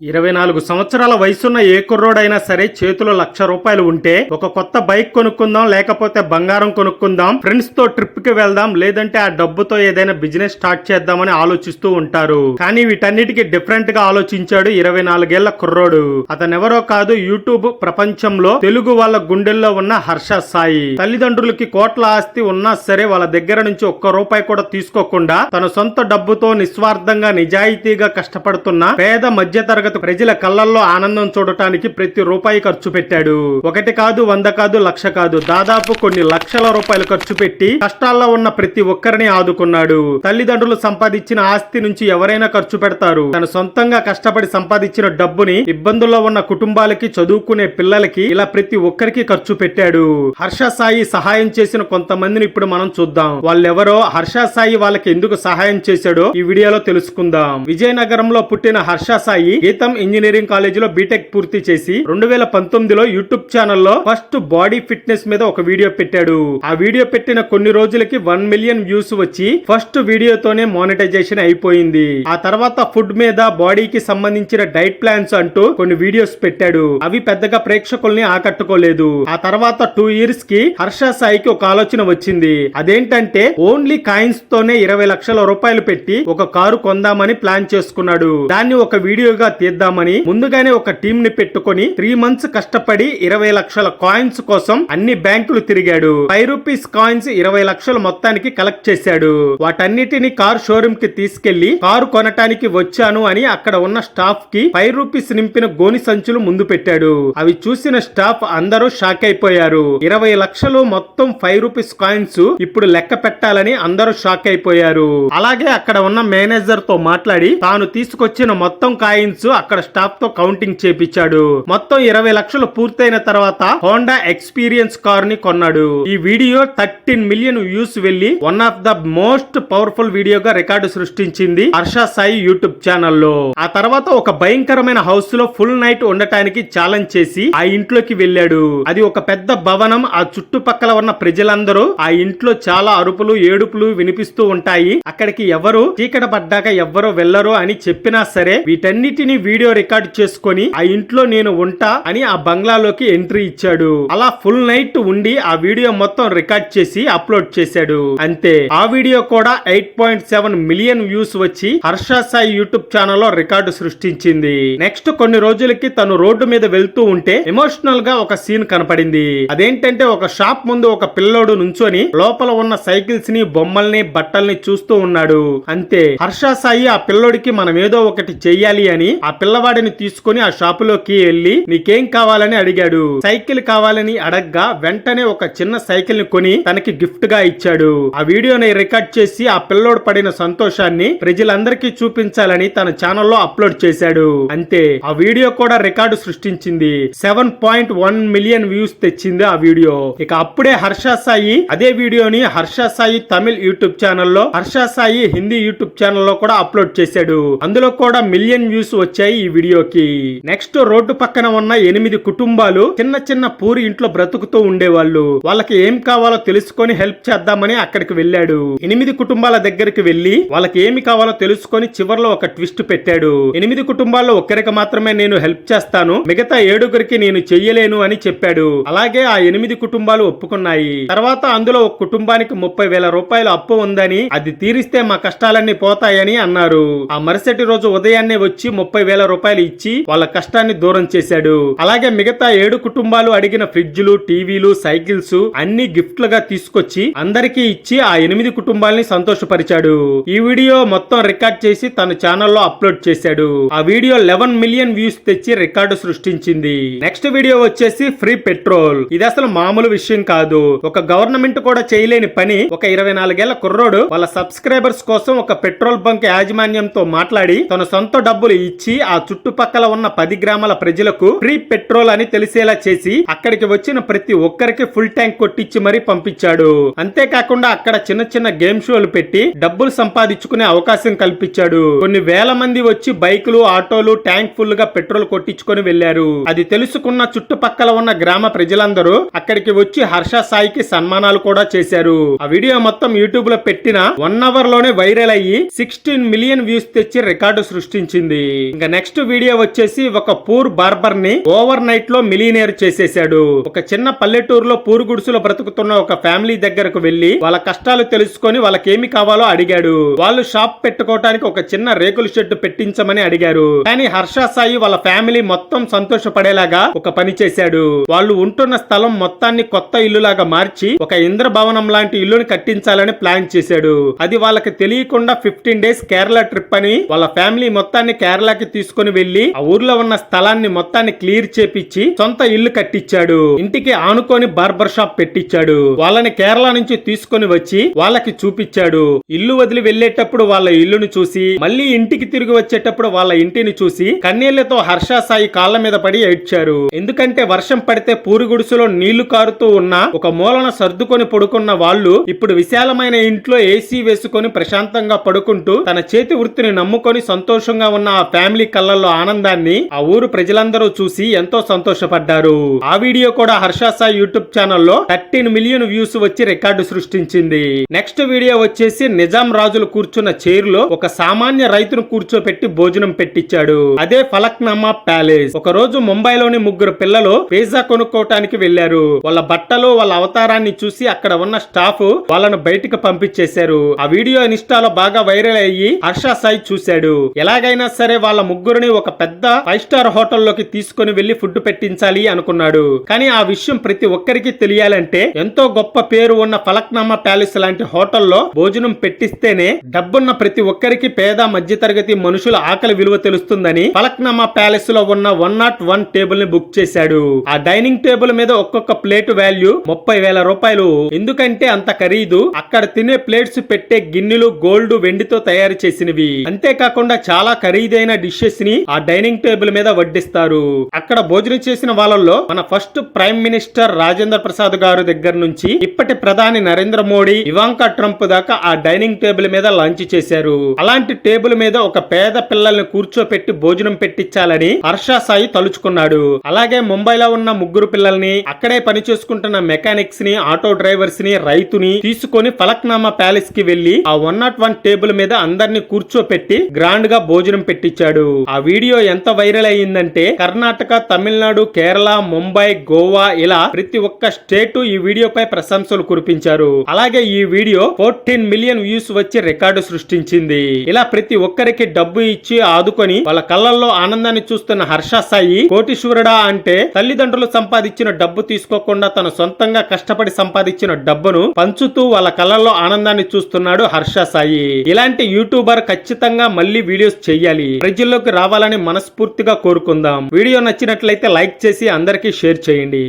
24 సంవత్సరాల వయసున్న ఏ కుర్రోడైనా సరే చేతిలో ₹1,00,000 ఉంటే ఒక కొత్త బైక్ కొనుక్కుందాం, లేకపోతే బంగారం కొనుక్కుందాం, ఫ్రెండ్స్ తో ట్రిప్ కి వెళ్దాం, లేదంటే ఆ డబ్బుతో ఏదైనా బిజినెస్ స్టార్ట్ చేద్దామని ఆలోచిస్తూ ఉంటారు. కానీ వీటన్నిటికీ డిఫరెంట్ గా ఆలోచించాడు 24 ఏళ్ల కుర్రోడు. అతనెవరో కాదు, యూట్యూబ్ ప్రపంచంలో తెలుగు వాళ్ళ గుండెల్లో ఉన్న హర్ష సాయి. తల్లిదండ్రులకి కోట్ల ఆస్తి ఉన్నా సరే వాళ్ళ దగ్గర నుంచి ₹1 కూడా తీసుకోకుండా తన సొంత డబ్బుతో నిస్వార్థంగా నిజాయితీగా కష్టపడుతున్న పేద మధ్యతరగతి ప్రజల కళ్ళల్లో ఆనందం చూడటానికి ప్రతి రూపాయి ఖర్చు పెట్టాడు. 1 కాదు, 100 కాదు, 1,00,000 కాదు, దాదాపు కొన్ని లక్షల రూపాయలు ఖర్చు పెట్టి కష్టాల్లో ఉన్న ప్రతి ఒక్కరిని ఆదుకున్నాడు. తల్లిదండ్రులు సంపాదించిన ఆస్తి నుంచి ఎవరైనా ఖర్చు పెడతారు. తన సొంతంగా కష్టపడి సంపాదించిన డబ్బుని ఇబ్బందుల్లో ఉన్న కుటుంబాలకి, చదువుకునే పిల్లలకి, ఇలా ప్రతి ఒక్కరికి ఖర్చు పెట్టాడు. హర్ష సాయి సహాయం చేసిన కొంతమందిని ఇప్పుడు మనం చూద్దాం. వాళ్ళెవరో, హర్ష సాయి వాళ్ళకి ఎందుకు సహాయం చేశాడో ఈ వీడియోలో తెలుసుకుందాం. విజయనగరంలో పుట్టిన హర్ష సాయి గీతం ఇంజనీరింగ్ కాలేజీలో బీటెక్ పూర్తి చేసి 2019లో యూట్యూబ్ ఛానల్లో ఫస్ట్ బాడీ ఫిట్నెస్ మీద ఒక వీడియో పెట్టాడు. ఆ వీడియో పెట్టిన కొన్ని రోజులకి 1 మిలియన్ వ్యూస్ వచ్చి ఫస్ట్ వీడియోతోనే మానిటైజేషన్ అయిపోయింది. ఆ తర్వాత ఫుడ్ మీద, బాడీకి సంబంధించిన డైట్ ప్లాన్స్ అంటూ కొన్ని వీడియోస్ పెట్టాడు. అవి పెద్దగా ప్రేక్షకుల్ని ఆకట్టుకోలేదు. ఆ తర్వాత 2 ఇయర్స్ కి హర్ష సాయికి ఒక ఆలోచన వచ్చింది. అదేంటంటే ఓన్లీ కాయిన్స్ తోనే 20 లక్షల రూపాయలు పెట్టి ఒక కారు కొందామని ప్లాన్ చేసుకున్నాడు. దాన్ని ఒక వీడియోగా తీద్దామని ముందుగానే ఒక టీం ని పెట్టుకుని 3 మంత్స్ కష్టపడి 20 లక్షల కాయిన్స్ కోసం అన్ని బ్యాంకులు తిరిగాడు. ₹5 కాయిన్స్ 20 లక్షల మొత్తానికి కలెక్ట్ చేశాడు. వాటన్నిటిని కార్ షోరూమ్ కి తీసుకెళ్లి కారు కొనటానికి వచ్చాను అని అక్కడ ఉన్న స్టాఫ్ కి ₹5 నింపిన గోని సంచులు ముందు పెట్టాడు. అవి చూసిన స్టాఫ్ అందరూ షాక్ అయిపోయారు. 20 లక్షలు మొత్తం ₹5 కాయిన్స్ ఇప్పుడు లెక్క పెట్టాలని అందరూ షాక్ అయిపోయారు. అలాగే అక్కడ ఉన్న మేనేజర్ తో మాట్లాడి తాను తీసుకొచ్చిన మొత్తం కాయిన్స్ అక్కడ స్టాఫ్ తో కౌంటింగ్ చేపించాడు. మొత్తం 20 లక్షలు పూర్తయిన తర్వాత హోండా ఎక్స్పీరియన్స్ కార్ ని కొన్నాడు. ఈ వీడియో 13 మిలియన్ వ్యూస్ వెళ్లి one of the most powerful వీడియోగా రికార్డు సృష్టించింది హర్ష సాయి యూట్యూబ్ ఛానల్లో. ఆ తర్వాత ఒక భయంకరమైన హౌస్ లో ఫుల్ నైట్ ఉండటానికి ఛాలెంజ్ చేసి ఆ ఇంట్లోకి వెళ్ళాడు. అది ఒక పెద్ద భవనం. ఆ చుట్టుపక్కల ఉన్న ప్రజలందరూ ఆ ఇంట్లో చాలా అరుపులు, ఏడుపులు వినిపిస్తూ ఉంటాయి. అక్కడికి ఎవరు చీకట పడ్డాక ఎవ్వరూ వెళ్లరు అని చెప్పినా సరే వీటన్నిటిని వీడియో రికార్డ్ చేసుకొని ఆ ఇంట్లో నేను ఉంటా అని ఆ బంగ్లాలోకి ఎంట్రీ ఇచ్చాడు. అలా ఫుల్ నైట్ ఉండి ఆ వీడియో మొత్తం రికార్డ్ చేసి అప్లోడ్ చేశాడు. అంతే, ఆ వీడియో కూడా 8.7 మిలియన్ వ్యూస్ వచ్చి హర్ష సాయి యూట్యూబ్ ఛానల్లో రికార్డు సృష్టించింది. నెక్స్ట్ కొన్ని రోజులకి తను రోడ్డు మీద వెళ్తూ ఉంటే ఎమోషనల్ గా ఒక సీన్ కనపడింది. అదేంటంటే ఒక షాప్ ముందు ఒక పిల్లోడు నుంచొని లోపల ఉన్న సైకిల్స్ ని, బొమ్మల్ని, బట్టల్ని చూస్తూ ఉన్నాడు. అంతే, హర్ష సాయి ఆ పిల్లోడికి మనం ఏదో ఒకటి చెయ్యాలి అని ఆ పిల్లవాడిని తీసుకుని ఆ షాపులోకి వెళ్లి నీకేం కావాలని అడిగాడు. సైకిల్ కావాలని అడగ్గా వెంటనే ఒక చిన్న సైకిల్ ని కొని తనకి గిఫ్ట్ గా ఇచ్చాడు. ఆ వీడియోని రికార్డ్ చేసి ఆ పిల్లోడు పడిన సంతోషాన్ని ప్రజలందరికీ చూపించాలని తన ఛానల్లో అప్లోడ్ చేశాడు. అంతే, ఆ వీడియో కూడా రికార్డు సృష్టించింది. 7.1 మిలియన్ వ్యూస్ తెచ్చింది ఆ వీడియో. ఇక అప్పుడే హర్ష సాయి అదే వీడియోని హర్ష సాయి తమిళ్ యూట్యూబ్ ఛానల్లో, హర్ష సాయి హిందీ యూట్యూబ్ ఛానల్లో కూడా అప్లోడ్ చేశాడు. అందులో కూడా మిలియన్ వ్యూస్ వచ్చాయి ఈ వీడియోకి. నెక్స్ట్ రోడ్డు పక్కన ఉన్న 8 కుటుంబాలు చిన్న చిన్న పూరి ఇంట్లో బ్రతుకుతూ ఉండేవాళ్ళు. వాళ్ళకి ఏం కావాలో తెలుసుకొని హెల్ప్ చేద్దామని అక్కడికి వెళ్ళాడు. 8 కుటుంబాల దగ్గరికి వెళ్లి వాళ్ళకి ఏమి కావాలో తెలుసుకొని చివర్లో ఒక ట్విస్ట్ పెట్టాడు. 8 కుటుంబాల్లో ఒక్కరికి మాత్రమే నేను హెల్ప్ చేస్తాను, మిగతా 7గురికి నేను చెయ్యలేను అని చెప్పాడు. అలాగే ఆ 8 కుటుంబాలు ఒప్పుకున్నాయి. తర్వాత అందులో ఒక కుటుంబానికి ₹30,000 అప్పు ఉందని, అది తీరిస్తే మా కష్టాలన్నీ పోతాయని అన్నారు. ఆ మరుసటి రోజు ఉదయాన్నే వచ్చి ₹30,000 ఇచ్చి వాళ్ళ కష్టాన్ని దూరం చేశాడు. అలాగే మిగతా 7 కుటుంబాలు అడిగిన ఫ్రిడ్జ్లు, టీవీలు, సైకిల్స్ అన్ని గిఫ్ట్లుగా తీసుకొచ్చి అందరికీ ఇచ్చి ఆ 8 కుటుంబాలని సంతోషపరిచాడు. ఈ వీడియో మొత్తం రికార్డ్ చేసి తన ఛానల్లో అప్లోడ్ చేశాడు. ఆ వీడియో 11 మిలియన్ వ్యూస్ తెచ్చి రికార్డు సృష్టించింది. నెక్స్ట్ వీడియో వచ్చేసి ఫ్రీ పెట్రోల్. ఇది అసలు మామూలు విషయం కాదు. ఒక గవర్నమెంట్ కూడా చేయలేని పని ఒక 24 ఏళ్ల కుర్రోడు వాళ్ళ సబ్స్క్రైబర్స్ కోసం ఒక పెట్రోల్ బంక్ యాజమాన్యంతో మాట్లాడి తన సొంత డబ్బులు ఇచ్చి ఆ చుట్టుపక్కల ఉన్న 10 గ్రామాల ప్రజలకు ఫ్రీ పెట్రోల్ అని తెలిసేలా చేసి అక్కడికి వచ్చిన ప్రతి ఒక్కరికి ఫుల్ ట్యాంక్ కొట్టించి మరీ పంపించాడు. అంతేకాకుండా అక్కడ చిన్న చిన్న గేమ్ షోలు పెట్టి డబ్బులు సంపాదించుకునే అవకాశం కల్పించాడు. కొన్ని వేల మంది వచ్చి బైకులు, ఆటోలు ట్యాంక్ ఫుల్ గా పెట్రోల్ కొట్టించుకొని వెళ్లారు. అది తెలుసుకున్న చుట్టుపక్కల ఉన్న గ్రామ ప్రజలందరూ అక్కడికి వచ్చి హర్ష సాయికి సన్మానాలు కూడా చేశారు. ఆ వీడియో మొత్తం యూట్యూబ్ లో పెట్టిన 1 అవర్ లోనే వైరల్ అయ్యి 16 మిలియన్ వ్యూస్ తెచ్చి రికార్డు సృష్టించింది. ఇంకా ఇంకా నెక్స్ట్ వీడియో వచ్చేసి ఒక పూర్ బార్బర్ ని ఓవర్ నైట్ లో మిలీనియర్ చేసేశాడు. ఒక చిన్న పల్లెటూరులో పూరు గుడిసెలో బ్రతుకుతున్న ఒక ఫ్యామిలీ దగ్గరకు వెళ్లి వాళ్ళ కష్టాలు తెలుసుకొని వాళ్ళకేమి కావాలో అడిగాడు. వాళ్ళు షాప్ పెట్టుకోవడానికి ఒక చిన్న రేకుల షెడ్ పెట్టించమని అడిగారు. కానీ హర్ష సాయి వాళ్ళ ఫ్యామిలీ మొత్తం సంతోషపడేలాగా ఒక పని చేశాడు. వాళ్ళు ఉంటున్న స్థలం మొత్తాన్ని కొత్త ఇల్లులాగా మార్చి ఒక ఇంద్రభవనం లాంటి ఇల్లుని కట్టించాలని ప్లాన్ చేశాడు. అది వాళ్ళకి తెలియకుండా 15 డేస్ కేరళ ట్రిప్ అని వాళ్ళ ఫ్యామిలీ మొత్తాన్ని కేరళకి తీసుకుని వెళ్లి ఆ ఊర్లో ఉన్న స్థలాన్ని మొత్తాన్ని క్లియర్ చేపించి సొంత ఇల్లు కట్టించాడు. ఇంటికి ఆనుకొని బార్బర్ షాప్ పెట్టించాడు. వాళ్ళని కేరళ నుంచి తీసుకొని వచ్చి వాళ్ళకి చూపించాడు. ఇల్లు వదిలి వెళ్లేటప్పుడు వాళ్ళ ఇల్లును చూసి మళ్ళీ ఇంటికి తిరిగి వచ్చేటప్పుడు వాళ్ళ ఇంటిని చూసి కన్నీళ్లతో హర్ష సాయి కాళ్ళ మీద పడి ఏడ్చారు. ఎందుకంటే వర్షం పడితే పూరి గుడిసెలో నీళ్లు కారుతూ ఉన్న ఒక మూలన సర్దుకొని పడుకున్న వాళ్ళు ఇప్పుడు విశాలమైన ఇంట్లో ఏసీ వేసుకొని ప్రశాంతంగా పడుకుంటూ తన చేతి వృత్తిని నమ్ముకొని సంతోషంగా ఉన్న ఆ ఫ్యామిలీ కళ్ళల్లో ఆనందాన్ని ఆ ఊరు ప్రజలందరూ చూసి ఎంతో సంతోషపడ్డారు. ఆ వీడియో కూడా హర్ష సాయి యూట్యూబ్ ఛానల్లో 13 మిలియన్ వ్యూస్ వచ్చి రికార్డు సృష్టించింది. నెక్స్ట్ వీడియో వచ్చేసి నిజాం రాజులు కూర్చున్న చైర్ లో ఒక సామాన్య రైతును కూర్చోపెట్టి భోజనం పెట్టించాడు. అదే ఫలక్నామా ప్యాలెస్. ఒక రోజు ముంబైలోని 3 పిల్లలు పిజ్జా కొనుక్కోవటానికి వెళ్లారు. వాళ్ళ బట్టలు వాళ్ళ అవతారాన్ని చూసి అక్కడ ఉన్న స్టాఫ్ వాళ్ళను బయటికి పంపించేశారు. ఆ వీడియో ఇన్స్టాలో బాగా వైరల్ అయ్యి హర్ష సాయి చూశాడు. ఎలాగైనా సరే వాళ్ళ ముగ్గురిని ఒక పెద్ద 5 స్టార్ హోటల్లోకి తీసుకుని వెళ్లి ఫుడ్ పెట్టించాలి అనుకున్నాడు. కానీ ఆ విషయం ప్రతి ఒక్కరికి తెలియాలంటే ఎంతో గొప్ప పేరు ఉన్న ఫలక్నామా ప్యాలెస్ లాంటి హోటల్లో భోజనం పెట్టిస్తేనే డబ్బున్న ప్రతి ఒక్కరికి పేద మధ్యతరగతి మనుషుల ఆకలి విలువ తెలుస్తుందని ఫలక్నామా ప్యాలెస్ లో ఉన్న 101 టేబుల్ ని బుక్ చేశాడు. ఆ డైనింగ్ టేబుల్ మీద ఒక్కొక్క ప్లేట్ వాల్యూ 30,000 రూపాయలు. ఎందుకంటే అంత ఖరీదు. అక్కడ తినే ప్లేట్స్ పెట్టే గిన్నెలు గోల్డ్ వెండితో తయారు చేసినవి. అంతేకాకుండా చాలా ఖరీదైన డిషెస్ ని ఆ డైనింగ్ టేబుల్ మీద వడ్డిస్తారు. అక్కడ భోజనం చేసిన వాళ్ళల్లో మన first prime minister Rajendra Prasad గారు దగ్గర నుంచి ఇప్పటి ప్రధాని నరేంద్ర మోడీ, ఇవాంకా ట్రంప్ దాకా ఆ డైనింగ్ టేబుల్ మీద లంచ్ చేశారు. అలాంటి టేబుల్ మీద ఒక పేద పిల్లల్ని కూర్చోపెట్టి భోజనం పెట్టించాలని హర్ష సాయి తలుచుకున్నాడు. అలాగే ముంబైలో ఉన్న 3 పిల్లల్ని, అక్కడే పని చేసుకుంటున్న మెకానిక్స్ ని, ఆటో డ్రైవర్స్ ని, రైతుని తీసుకొని ఫలక్నామా ప్యాలెస్ కి వెళ్లి ఆ 101 టేబుల్ మీద అందరిని కూర్చోపెట్టి గ్రాండ్ గా భోజనం పెట్టించాడు. ఆ వీడియో ఎంత వైరల్ అయ్యిందంటే కర్ణాటక, తమిళనాడు, కేరళ, ముంబై, గోవా ఇలా ప్రతి ఒక్క స్టేట్ ఈ వీడియోపై ప్రశంసలు కురిపించారు. అలాగే ఈ వీడియో 14 మిలియన్ వ్యూస్ వచ్చి రికార్డు సృష్టించింది. ఇలా ప్రతి ఒక్కరికి డబ్బు ఇచ్చి ఆదుకొని వాళ్ళ కళ్ళల్లో ఆనందాన్ని చూస్తున్న హర్ష సాయి కోటీశ్వరుడా అంటే తల్లిదండ్రులు సంపాదించిన డబ్బు తీసుకోకుండా తన సొంతంగా కష్టపడి సంపాదించిన డబ్బును పంచుతూ వాళ్ళ కళ్ళల్లో ఆనందాన్ని చూస్తున్నాడు హర్ష సాయి. ఇలాంటి యూట్యూబర్ ఖచ్చితంగా మళ్ళీ వీడియోస్ చెయ్యాలి, ప్రజల్లోకి రావాలని మనస్ఫూర్తిగా కోరుకుందాం. వీడియో నచ్చినట్లయితే లైక్ చేసి అందరికీ షేర్ చేయండి.